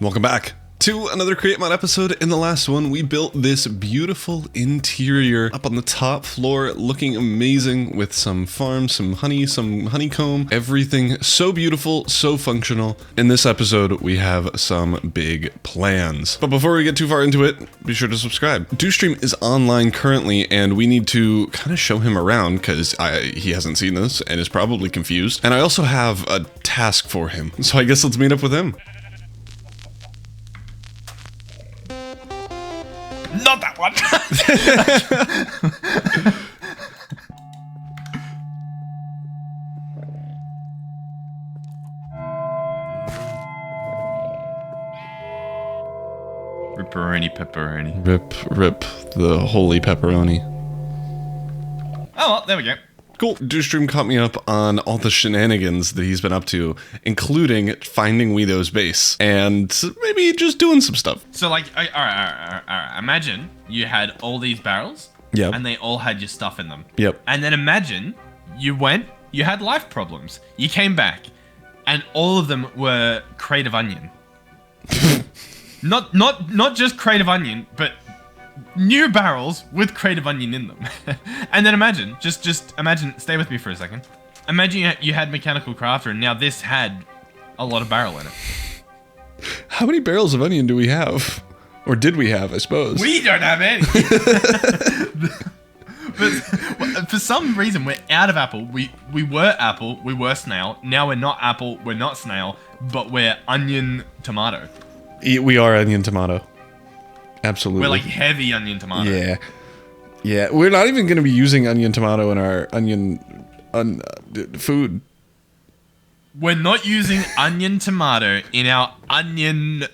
Welcome back to another Create Mod episode. In the last one, we built this beautiful interior up on the top floor, looking amazing with some farms, some honey, some honeycomb, everything so beautiful, so functional. In this episode, we have some big plans. But before we get too far into it, be sure to subscribe. Dewstream is online currently, and we need to kind of show him around because he hasn't seen this and is probably confused. And I also have a task for him. So I guess let's meet up with him. Not that one. Ripperoni. Rip the holy pepperoni. Oh, well, there we go. Cool. Dewstream caught me up on all the shenanigans that he's been up to, including finding Weedo's base and maybe just doing some stuff. So, like, all right. Imagine you had all these barrels. Yep. And they all had your stuff in them. Yep. And then imagine you had life problems. You came back, and all of them were Create-O Onion. not just Create-O Onion, but new barrels with Create-O Onion in them. And then imagine, just imagine, stay with me for a second. Imagine you had Mechanical Crafter and now this had a lot of barrel in it. How many barrels of onion do we have? Or did we have, I suppose? We don't have any. But for some reason, we're out of apple. We were apple, we were snail. Now we're not apple, we're not snail, but we're onion tomato. We are onion tomato. Absolutely. We're like heavy onion tomato. Yeah. We're not even going to be using onion tomato in our onion food. We're not using onion tomato in our onion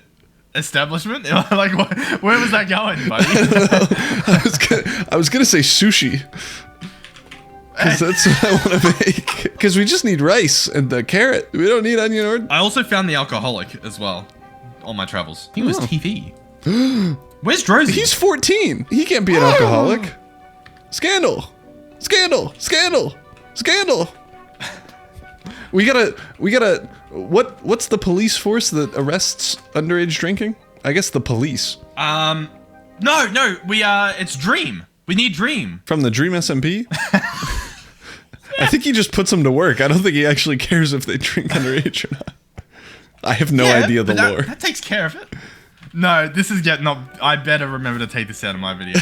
establishment. Like, where was that going, buddy? I was gonna say sushi. Because that's what I want to make. Because we just need rice and the carrot. We don't need onion or... I also found the alcoholic as well on my travels. He was TV. Where's Drozy? He's 14. He can't be an alcoholic. Scandal. We gotta, what's the police force that arrests underage drinking? I guess the police. No, it's Dream. We need Dream. From the Dream SMP? I think he just puts them to work. I don't think he actually cares if they drink underage or not. I have no idea the lore. That takes care of it. No, this is getting up. I better remember to take this out of my video.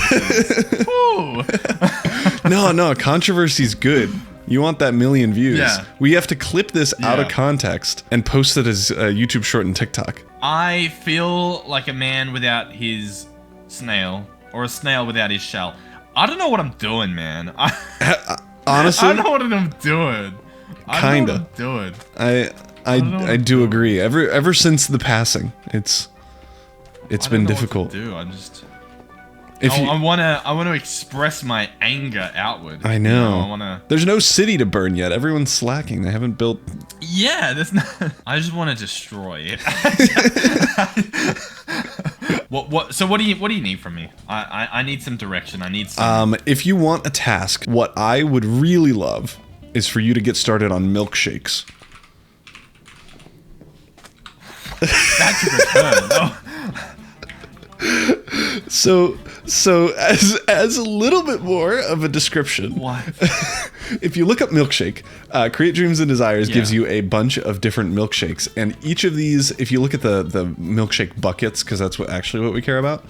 No, controversy's good. You want that million views. Yeah. We have to clip this out of context and post it as a YouTube short and TikTok. I feel like a man without his snail, or a snail without his shell. I don't know what I'm doing, man. Honestly? I don't know what I'm doing. Kinda. I do agree. Ever since the passing, it's been difficult. I want to express my anger outward. I know. There's no city to burn yet. Everyone's slacking. They haven't built. Yeah, there's not. I just want to destroy it. So what do you need from me? I need some direction. I need some. If you want a task, what I would really love is for you to get started on milkshakes. That took a turn. Oh. So as a little bit more of a description. What? If you look up Milkshake, Create Dreams and Desires gives you a bunch of different milkshakes, and each of these, if you look at the milkshake buckets, because that's what we care about,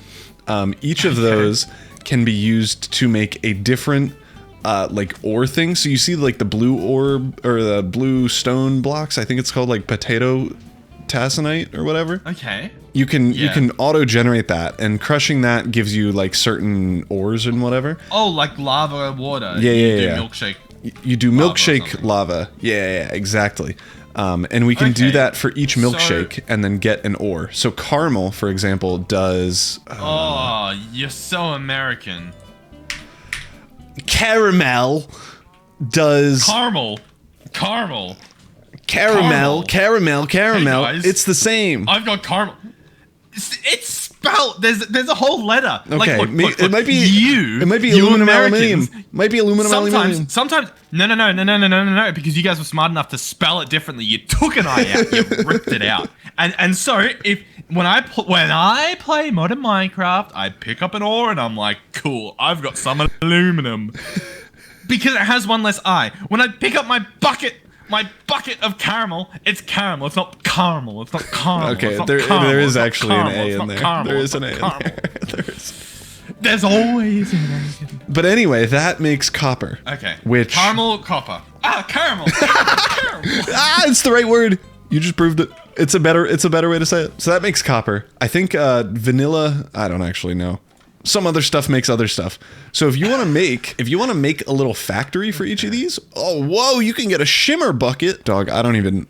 each of those can be used to make a different like ore thing. So you see like the blue ore or the blue stone blocks. I think it's called like potato tassinite or whatever. Okay. You can auto-generate that, and crushing that gives you like certain ores and whatever. Oh, like lava water. Yeah. Milkshake. You do milkshake lava. Yeah, exactly. And we can do that for each milkshake and then get an ore. So caramel, for example, does... oh, you're so American. Caramel does... Caramel. Caramel. It's the same. I've got caramel. It's spell. There's a whole letter. Okay, Look, it might be you. It might be you aluminum Americans, aluminium. Might be aluminum aluminium. Sometimes. No. Because you guys were smart enough to spell it differently. You took an I out. You ripped it out. And so when I play modern Minecraft, I pick up an ore and I'm like, cool. I've got some aluminum because it has one less I. When I pick up my bucket of caramel, it's caramel. It's not caramel. It's not caramel. Okay, not there is actually an A it's in not there. caramel, There is it's an A not in caramel. there. There is. There's always an A. But anyway, that makes copper. Okay. Which caramel, copper. Caramel. Caramel. it's the right word. You just proved it. It's a better way to say it. So that makes copper. I think vanilla. I don't actually know. Some other stuff makes other stuff. So if you want to make a little factory for each of these, oh whoa, you can get a shimmer bucket. Dog, I don't even.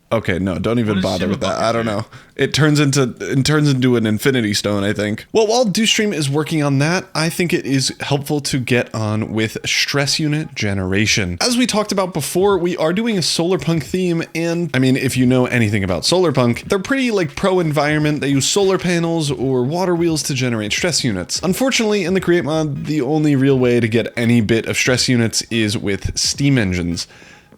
Okay, no, don't even bother with that. I don't know. It turns into an infinity stone, I think. Well, while Dewstream is working on that, I think it is helpful to get on with stress unit generation. As we talked about before, we are doing a solar punk theme, and I mean, if you know anything about solar punk, they're pretty like pro-environment. They use solar panels or water wheels to generate stress units. Unfortunately, in the Create mod, the only real way to get any bit of stress units is with steam engines.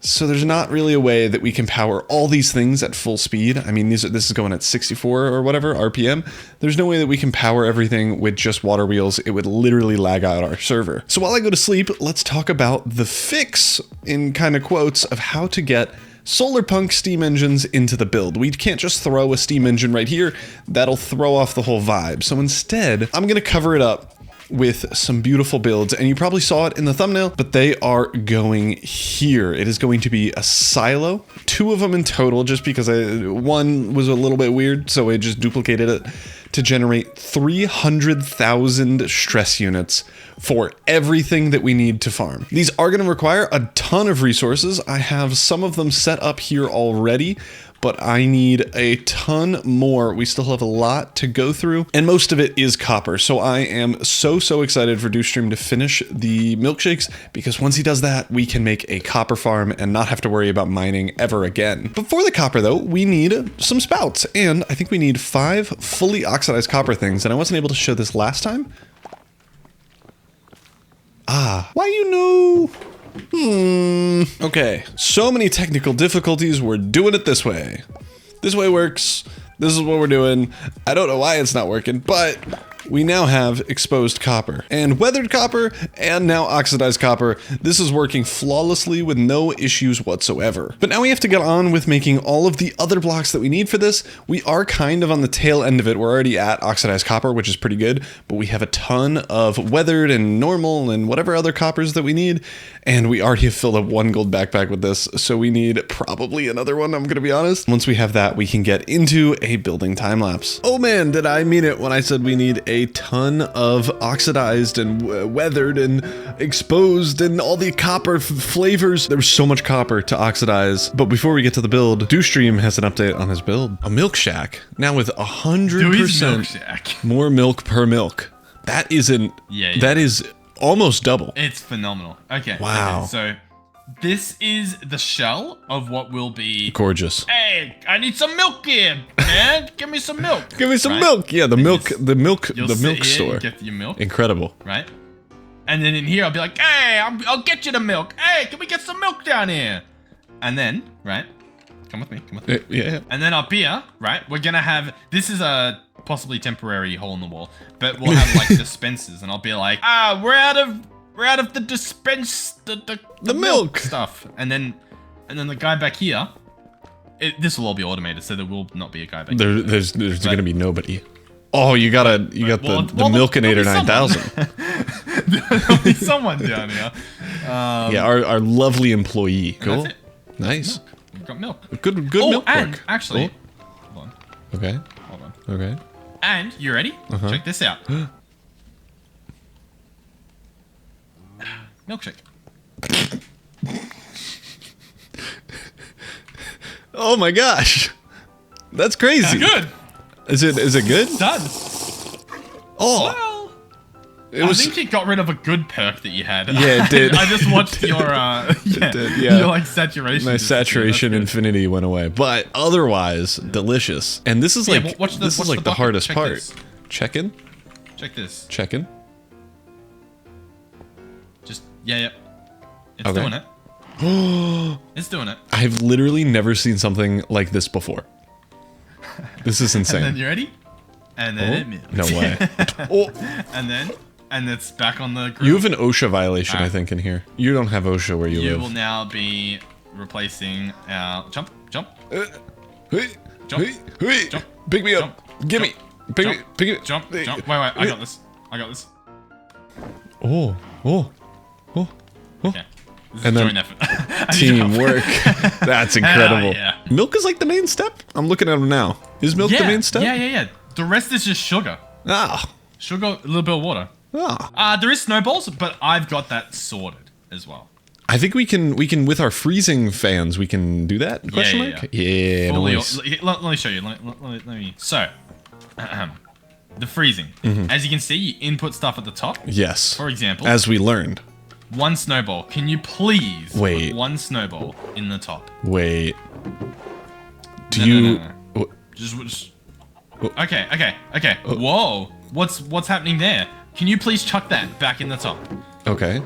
So there's not really a way that we can power all these things at full speed. I mean, this is going at 64 or whatever RPM. There's no way that we can power everything with just water wheels. It would literally lag out our server. So while I go to sleep, let's talk about the fix, in kind of quotes, of how to get solar punk steam engines into the build. We can't just throw a steam engine right here. That'll throw off the whole vibe. So instead, I'm gonna cover it up with some beautiful builds, and you probably saw it in the thumbnail, but they are going here. It is going to be a silo, 2 of them in total, just because one was a little bit weird, so I just duplicated it to generate 300,000 stress units for everything that we need to farm. These are going to require a ton of resources. I have some of them set up here already, but I need a ton more. We still have a lot to go through, and most of it is copper. So I am so excited for Dewstream to finish the milkshakes, because once he does that, we can make a copper farm and not have to worry about mining ever again. Before the copper though, we need some spouts, and I think we need 5 fully oxidized copper things, and I wasn't able to show this last time. Why you know? Okay, so many technical difficulties. We're doing it this way. This way works. This is what we're doing. I don't know why it's not working, but we now have exposed copper and weathered copper and now oxidized copper. This is working flawlessly with no issues whatsoever. But now we have to get on with making all of the other blocks that we need for this. We are kind of on the tail end of it. We're already at oxidized copper, which is pretty good, but we have a ton of weathered and normal and whatever other coppers that we need. And we already have filled up 1 gold backpack with this, so we need probably another one, I'm gonna be honest. Once we have that, we can get into a building time lapse. Oh man, did I mean it when I said we need a ton of oxidized and weathered and exposed and all the copper flavors. There was so much copper to oxidize. But before we get to the build, Dewstream has an update on his build. A Milkshake, now with 100% more milk per milk. That isn't, that is almost double. It's phenomenal. Okay. Wow. Okay, so this is the shell of what will be gorgeous. Hey, I need some milk here, man. Give me some milk. Give me some milk. Yeah, the milk store. Get your milk. Incredible. Right. And then in here, I'll be like, hey, I'll get you the milk. Hey, can we get some milk down here? And then, right, come with me. Yeah. And then up here, right, we're gonna have, this is a possibly temporary hole in the wall, but we'll have like dispensers, and I'll be like, we're out of the dispense, the milk stuff. And then the guy back here, this will all be automated, so there will not be a guy back here. There's gonna be nobody. Oh, you got the Milkinator 9000. There'll be someone down here. Yeah, our lovely employee. Cool. That's it. Nice. We've got milk. Good milk and work. actually, cool. hold on. Okay. Hold on. Okay. And you ready? Check this out. Milkshake. Oh my gosh, that's crazy. Good. Is it good? Done. Oh. Well, I think it got rid of a good perk that you had. Yeah, it did. I just watched your your like saturation. My saturation infinity went away, but otherwise delicious. And this is like this is like the hardest part. Check in. Check this. Check in. Just it's doing it. It's doing it. I've literally never seen something like this before. This is insane. And then you ready? And then it moved. No way. And it's back on the grill. You have an OSHA violation, I think, in here. You don't have OSHA where you live. You will now be replacing our jump. Jump. Jump. Pick me up. Give me. Pick me. Jump. Wait. I got this. Oh. Okay. This is And a then joint effort. teamwork. That's incredible. Yeah. Milk is like the main step. I'm looking at him now. Is milk the main step? Yeah. The rest is just sugar. Sugar, a little bit of water. There is snowballs, but I've got that sorted as well. I think we can with our freezing fans, we can do that? Question mark? Yeah, nice. Let me show you. Let me. So, the freezing. As you can see, you input stuff at the top. Yes. For example. As we learned. One snowball. Can you please wait. put one snowball in the top? Wait. No. Just. Okay. Whoa. What's happening there? Can you please chuck that back in the top? Okay.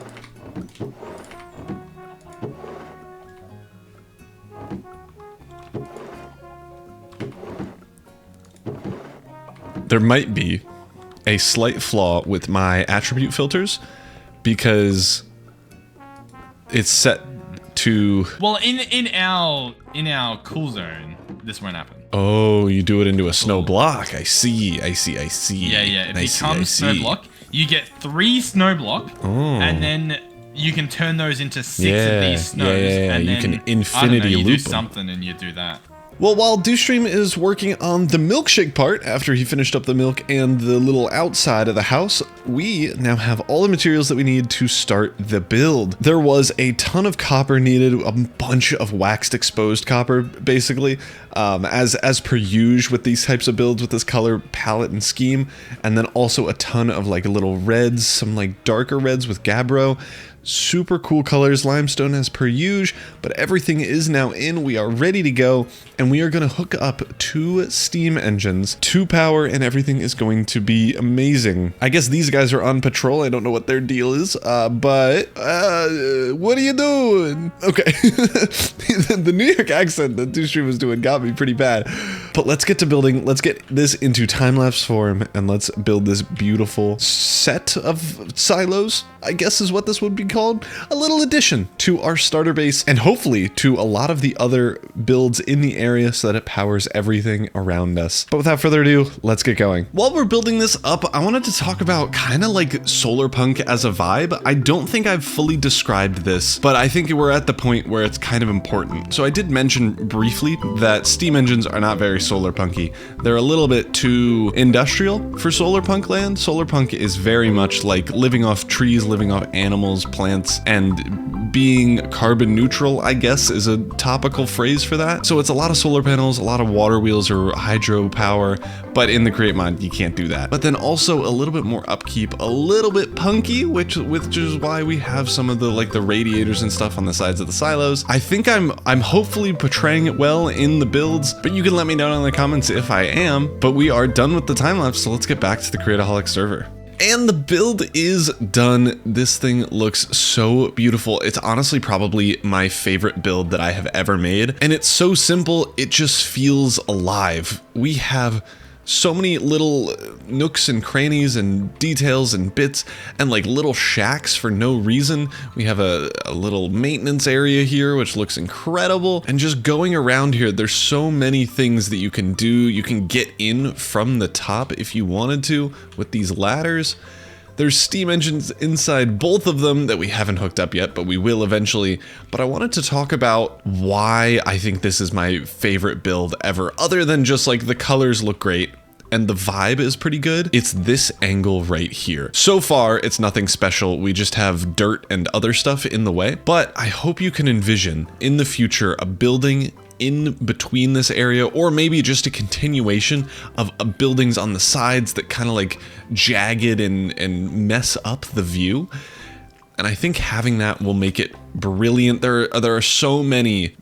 There might be a slight flaw with my attribute filters because it's set to... Well, in our cool zone, this won't happen. Oh, you do it into a snow block. I see. Yeah. It becomes snow block. You get 3 snow block, and then you can turn those into 6 of these snows. Yeah. And you then, can infinity you loop do them. something and you do that. Well, while Dewstream is working on the milkshake part, after he finished up the milk and the little outside of the house, we now have all the materials that we need to start the build. There was a ton of copper needed, a bunch of waxed exposed copper, basically, as per usual with these types of builds with this color palette and scheme, and then also a ton of like little reds, some like darker reds with gabbro. Super cool colors, limestone as per usual, but everything is now in. We are ready to go, and we are going to hook up 2 steam engines, 2 power, and everything is going to be amazing. I guess these guys are on patrol. I don't know what their deal is, but what are you doing? Okay. The New York accent that Dewstream was doing got me pretty bad. But let's get to building. Let's get this into time-lapse form, and let's build this beautiful set of silos, I guess is what this would be called. A little addition to our starter base, and hopefully to a lot of the other builds in the area so that it powers everything around us. But without further ado, let's get going. While we're building this up, I wanted to talk about kind of like solar punk as a vibe. I don't think I've fully described this, but I think we're at the point where it's kind of important. So I did mention briefly that steam engines are not very solar punky. They're a little bit too industrial for solar punk land. Solar punk is very much like living off trees, living off animals, plants, and being carbon neutral, I guess, is a topical phrase for that. So it's a lot of solar panels, a lot of water wheels or hydro power, but in the Create mod, you can't do that. But then also a little bit more upkeep, a little bit punky, which is why we have some of the like the radiators and stuff on the sides of the silos. I think I'm hopefully portraying it well in the builds, but you can let me know in the comments if I am. But we are done with the time lapse, so let's get back to the Create-O-Holics server. And the build is done. This thing looks so beautiful. It's honestly probably my favorite build that I have ever made. And it's so simple, it just feels alive. We have so many little nooks and crannies and details and bits and like little shacks for no reason. We have a little maintenance area here, which looks incredible. And just going around here, there's so many things that you can do. You can get in from the top if you wanted to with these ladders. There's steam engines inside both of them that we haven't hooked up yet, but we will eventually. But I wanted to talk about why I think this is my favorite build ever, other than just like the colors look great and the vibe is pretty good. It's this angle right here. So far, it's nothing special. We just have dirt and other stuff in the way, but I hope you can envision in the future a building in between this area, or maybe just a continuation of buildings on the sides that kind of like jagged and mess up the view. And I think having that will make it brilliant. There are so many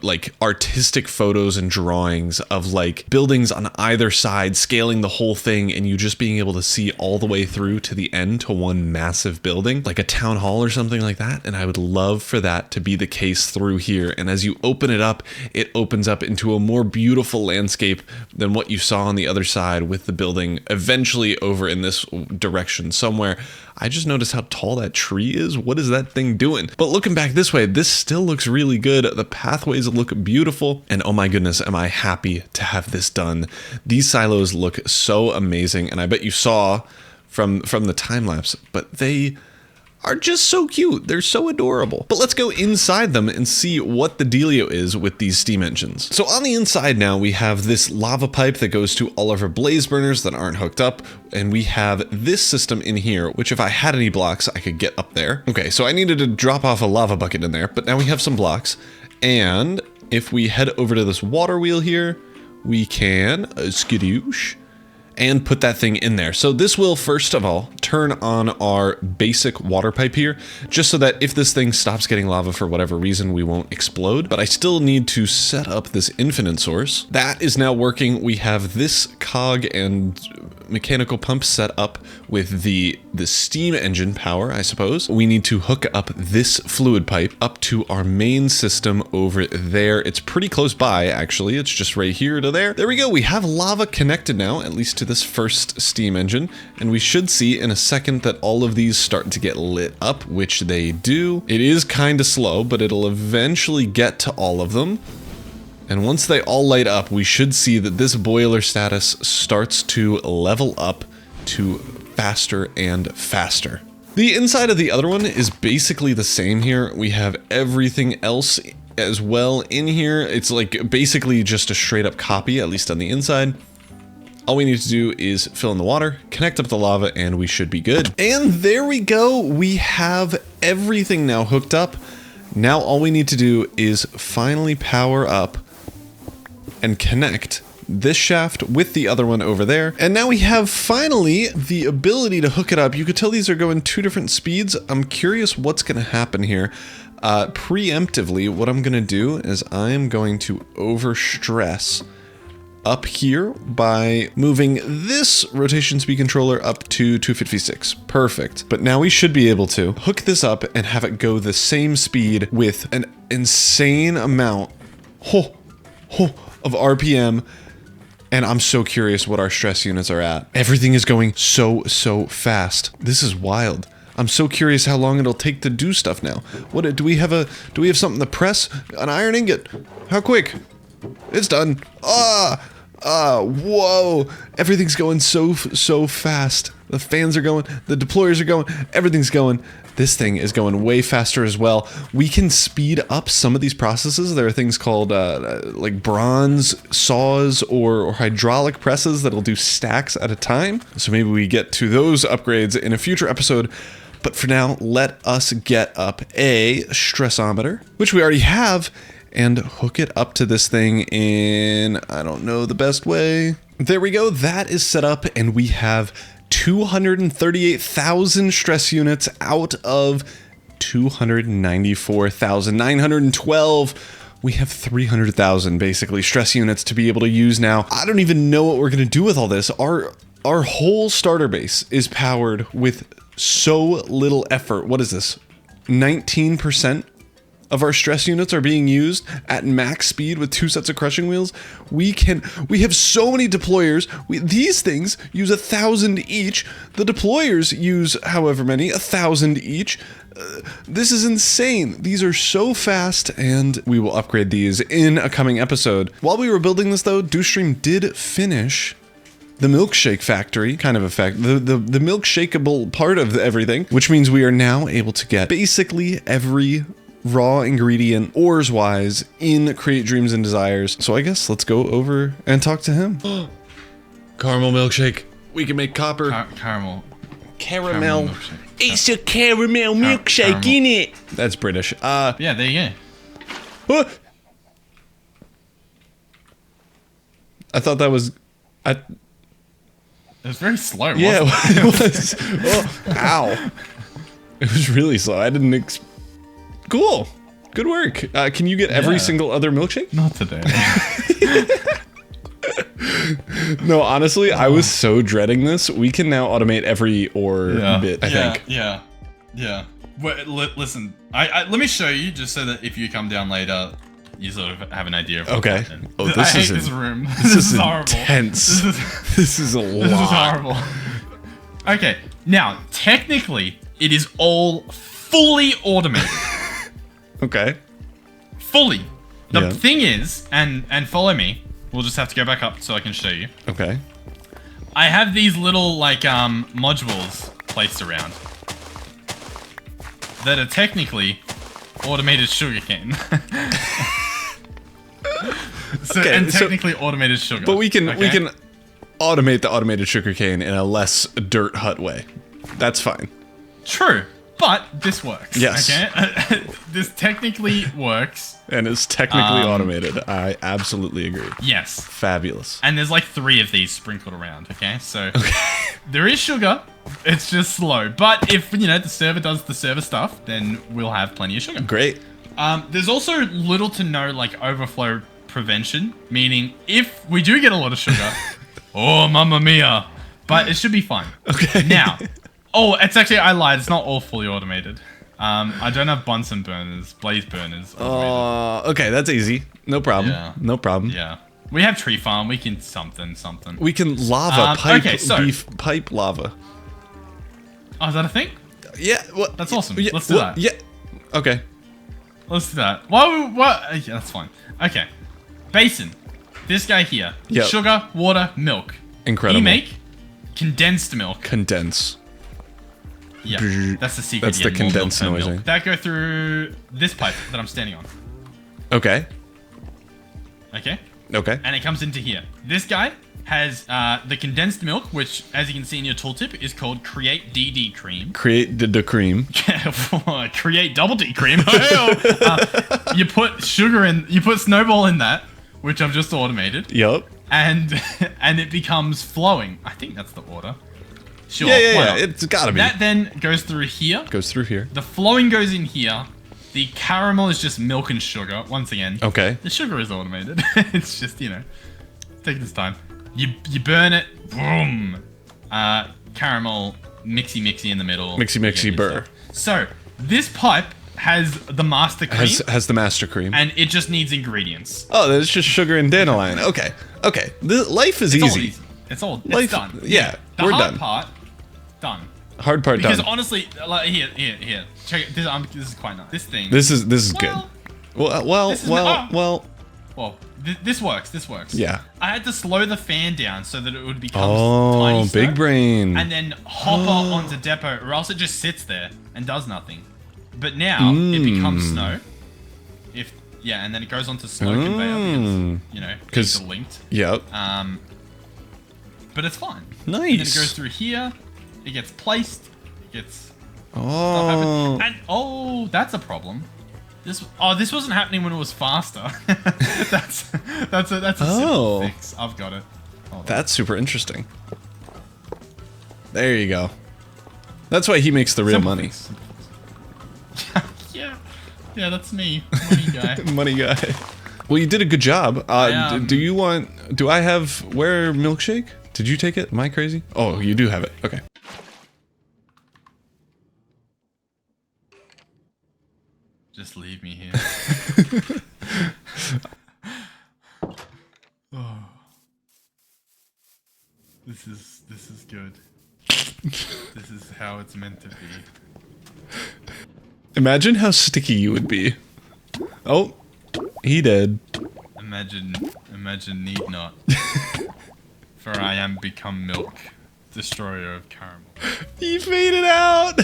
like artistic photos and drawings of like buildings on either side, scaling the whole thing, and you just being able to see all the way through to the end to one massive building, like a town hall or something like that. And I would love for that to be the case through here. And as you open it opens up into a more beautiful landscape than what you saw on the other side, with the building eventually over in this direction somewhere. I just noticed how tall that tree is. What is that thing doing? But looking back this way, this still looks really good. The pathways look beautiful. And oh my goodness, am I happy to have this done. These silos look so amazing. And I bet you saw from the time lapse, but they are just so cute. They're so adorable. But let's go inside them and see what the dealio is with these steam engines. So on the inside now, we have this lava pipe that goes to all of our blaze burners that aren't hooked up. And we have this system in here, which if I had any blocks, I could get up there. Okay, so I needed to drop off a lava bucket in there, but now we have some blocks. And if we head over to this water wheel here, we can skadoosh and put that thing in there. So this will, first of all, turn on our basic water pipe here, just so that if this thing stops getting lava for whatever reason, we won't explode. But I still need to set up this infinite source. That is now working. We have this cog and mechanical pump set up with the steam engine power, I suppose. We need to hook up this fluid pipe up to our main system over there. It's pretty close by, actually. It's just right here to there. There we go. We have lava connected now, at least to this first steam engine. And we should see in a second that all of these start to get lit up, which they do. It is kind of slow, but it'll eventually get to all of them. And once they all light up, we should see that this boiler status starts to level up to faster and faster. The inside of the other one is basically the same here. We have everything else as well in here. It's like basically just a straight up copy, at least on the inside. All we need to do is fill in the water, connect up the lava, and we should be good. And there we go. We have everything now hooked up. Now all we need to do is finally power up and connect this shaft with the other one over there. And now we have finally the ability to hook it up. You could tell these are going 2 different speeds. I'm curious what's going to happen here. Preemptively, what I'm going to do is I'm going to overstress up here by moving this rotation speed controller up to 256. Perfect. But now we should be able to hook this up and have it go the same speed with an insane amount of RPM. And I'm so curious what our stress units are at. Everything is going so fast. This is wild. I'm so curious how long it'll take to do stuff now. What do we have something to press? An iron ingot? How quick? It's done. Whoa. Everything's going so fast. The fans are going, the deployers are going, everything's going. This thing is going way faster as well. We can speed up some of these processes. There are things called like bronze saws or hydraulic presses that'll do stacks at a time. So maybe we get to those upgrades in a future episode. But for now, let us get up a stressometer, which we already have, and hook it up to this thing in, I don't know the best way. There we go. That is set up, and we have 238,000 stress units out of 294,912. We have 300,000 basically stress units to be able to use now. I don't even know what we're going to do with all this. Our whole starter base is powered with so little effort. What is this? 19% of our stress units are being used at max speed with 2 sets of crushing wheels. We have so many deployers. These things use 1,000 each. The deployers use however many, 1,000 each. This is insane. These are so fast, and we will upgrade these in a coming episode. While we were building this though, DoStream did finish the milkshake factory, kind of effect, the milkshakeable part of everything, which means we are now able to get basically every raw ingredient ores wise in Create Dreams and Desires. So I guess let's go over and talk to him. Caramel milkshake. We can make copper. Caramel milkshake. It's a caramel milkshake, innit? That's British. Yeah, there you go. I thought that was... It was very slow, Yeah, wasn't it? it was. Oh, ow. It was really slow. I didn't... Cool. Good work. Can you get every single other milkshake? Not today. No, honestly, I was so dreading this. We can now automate every ore bit, I think. Yeah. Wait, listen, let me show you just so that if you come down later, you sort of have an idea of what's happening. Oh, I hate this room. This is horrible. Intense. This is a lot. This is horrible. Okay, now, technically, it is all fully automated. Okay. Fully. The thing is, and follow me, we'll just have to go back up so I can show you. Okay. I have these little, like, modules placed around that are technically automated sugarcane. Technically automated sugar. But we can automate the automated sugarcane in a less dirt hut way. That's fine. True, but this works. Yes. Okay? This technically works. And it's technically automated. I absolutely agree. Yes. Fabulous. And there's like 3 of these sprinkled around, okay? So there is sugar. It's just slow. But if, the server does the server stuff, then we'll have plenty of sugar. Great. There's also little to no, like, overflow prevention, meaning if we do get a lot of sugar, oh, mamma mia. But it should be fine. Okay. Now, it's actually, I lied. It's not all fully automated. I don't have Bunsen burners, blaze burners. Okay, that's easy. No problem. Yeah. No problem. Yeah. We have tree farm. We can something. We can lava pipe okay, pipe lava. Oh, is that a thing? Yeah. Well, that's awesome. Yeah, Let's do that. Yeah. Okay. Let's do that. What? Yeah, that's fine. Okay. Basin. This guy here. Yep. Sugar, water, milk. Incredible. You make condensed milk. Condense. Yeah, that's the secret. That's the condensed noise. That go through this pipe that I'm standing on. Okay. Okay. Okay. And it comes into here. This guy has the condensed milk, which, as you can see in your tooltip, is called Create-DD cream. Create the cream. Create double D cream. You put sugar in. You put Snowball in that, which I've just automated. Yup. And it becomes flowing. I think that's the order. Sure. Yeah. It's gotta be. That then goes through here. Goes through here. The flowing goes in here. The caramel is just milk and sugar. Once again. Okay. The sugar is automated. It's just, taking its time. You burn it. Boom. Caramel mixy in the middle. Mixy burr. So this pipe has the master cream. Has the master cream. And it just needs ingredients. Oh, there's just sugar and dandelion. Okay. Life is easy. It's done. Yeah, we're done. The hard part, done. Hard part done. Because honestly, like, here. Check it. This is quite nice. This thing. This is good. Well. This works. This works. Yeah. I had to slow the fan down so that it would become tiny snow, big brain. and then hopper onto depot, or else it just sits there and does nothing. But now it becomes snow. And then it goes onto slow conveyor because these are linked. Yep. But it's fine. Nice. And then it goes through here. It gets placed. It gets. Oh. And that's a problem. This wasn't happening when it was faster. that's a simple fix. I've got it. That's super interesting. There you go. That's why he makes the real money. Yeah, that's me, money guy. Money guy. Well, you did a good job. Do I have where Milkshake? Did you take it? Am I crazy? Oh, you do have it. Okay. Just leave me here. This is good. This is how it's meant to be. Imagine how sticky you would be. Oh, he did. Imagine need not. For I am become milk, destroyer of caramel. He faded out.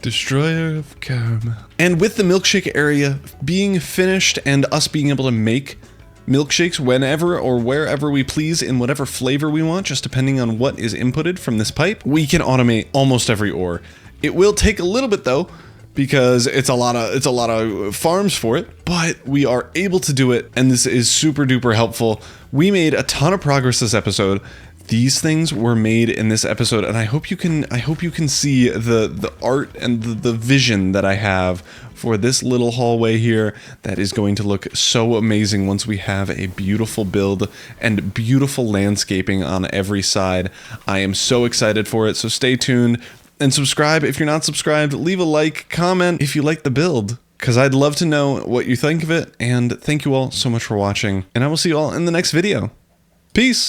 Destroyer of caramel. And with the milkshake area being finished and us being able to make milkshakes whenever or wherever we please in whatever flavor we want, just depending on what is inputted from this pipe, we can automate almost every ore. It will take a little bit though, because it's a lot of farms for it, but we are able to do it, and this is super duper helpful. We made a ton of progress this episode. These things were made in this episode, and I hope you can see the art and the vision that I have for this little hallway here that is going to look so amazing once we have a beautiful build and beautiful landscaping on every side. I am so excited for it, so stay tuned and subscribe if you're not subscribed. Leave a like, comment if you like the build, because I'd love to know what you think of it, and thank you all so much for watching, and I will see you all in the next video. Peace!